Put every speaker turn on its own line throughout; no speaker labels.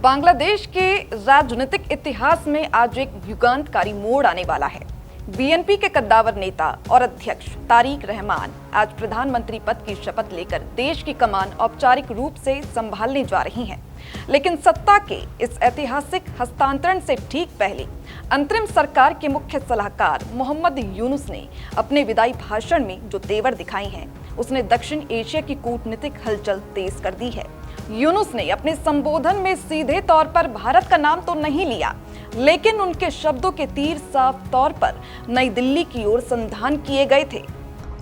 बांग्लादेश के राजनीतिक इतिहास में आज एक युगांतकारी मोड़ आने वाला है। बीएनपी के कद्दावर नेता और अध्यक्ष तारिक रहमान आज प्रधानमंत्री पद की शपथ लेकर देश की कमान औपचारिक रूप से संभालने जा रही हैं। लेकिन सत्ता के इस ऐतिहासिक हस्तांतरण से ठीक पहले अंतरिम सरकार के मुख्य सलाहकार मोहम्मद यूनुस ने अपने विदाई भाषण में जो तेवर दिखाई हैं, उसने दक्षिण एशिया की कूटनीतिक हलचल तेज कर दी है। यूनुस ने अपने संबोधन में सीधे तौर पर भारत का नाम तो नहीं लिया, लेकिन उनके शब्दों के तीर साफ तौर पर नई दिल्ली की ओर संधान किए गए थे।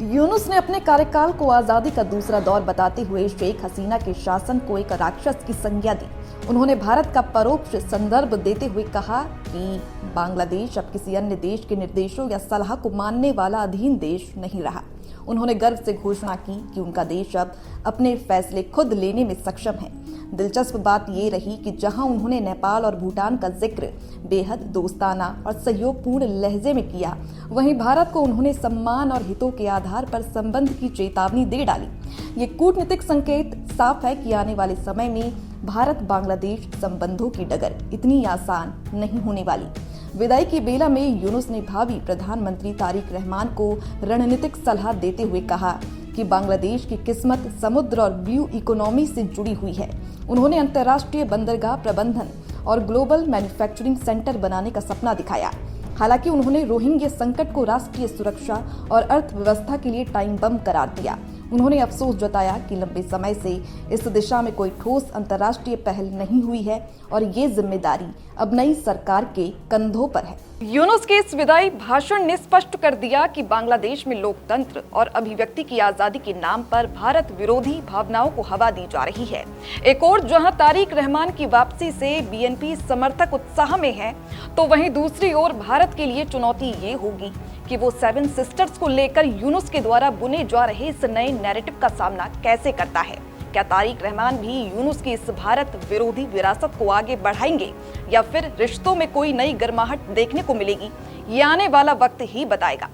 यूनुस ने अपने कार्यकाल को आजादी का दूसरा दौर बताते हुए शेख हसीना के शासन को एक राक्षस की संज्ञा दी। उन्होंने भारत का परोक्ष संदर्भ देते हुए कहा कि बांग्लादेश अब किसी अन्य देश के निर्देशों या सलाह को मानने वाला अधीन देश नहीं रहा। उन्होंने गर्व से घोषणा की कि उनका देश अब अपने फैसले खुद लेने में सक्षम है। दिलचस्प बात ये रही कि जहां उन्होंने नेपाल और भूटान का जिक्र बेहद दोस्ताना और सहयोगपूर्ण लहजे में किया, वहीं भारत को उन्होंने सम्मान और हितों के आधार पर संबंध की चेतावनी दे डाली। ये कूटनीतिक संकेत साफ है कि आने वाले समय में भारत बांग्लादेश संबंधों की डगर इतनी आसान नहीं होने वाली। विदाई की बेला में यूनुस ने भावी प्रधानमंत्री तारिक रहमान को रणनीतिक सलाह देते हुए कहा कि बांग्लादेश की किस्मत समुद्र और ब्लू इकोनॉमी से जुड़ी हुई है। उन्होंने अंतर्राष्ट्रीय बंदरगाह प्रबंधन और ग्लोबल मैन्युफैक्चरिंग सेंटर बनाने का सपना दिखाया। हालांकि उन्होंने रोहिंग्या संकट को राष्ट्रीय सुरक्षा और अर्थव्यवस्था के लिए टाइम बम करार दिया। उन्होंने अफसोस जताया कि लंबे समय से इस दिशा में कोई ठोस अंतर्राष्ट्रीय पहल नहीं हुई है और ये जिम्मेदारी अब नई सरकार के कंधों पर है। यूनुस के इस विदाई भाषण ने स्पष्ट कर दिया कि बांग्लादेश में लोकतंत्र और अभिव्यक्ति की आजादी के नाम पर भारत विरोधी भावनाओं को हवा दी जा रही है। एक और जहां तारिक रहमान की वापसी से बीएनपी समर्थक उत्साह में है, तो वहीं दूसरी ओर भारत के लिए चुनौती ये होगी कि वो सेवन सिस्टर्स को लेकर यूनुस के द्वारा बुने जा रहे इस नए नैरेटिव का सामना कैसे करता है। क्या तारिक रहमान भी यूनुस की इस भारत विरोधी विरासत को आगे बढ़ाएंगे या फिर रिश्तों में कोई नई गर्माहट देखने को मिलेगी, ये आने वाला वक्त ही बताएगा।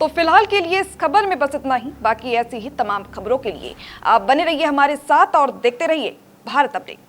तो फिलहाल के लिए इस खबर में बस इतना ही। बाकी ऐसी ही तमाम खबरों के लिए आप बने रहिए हमारे साथ और देखते रहिए भारत अपडेट।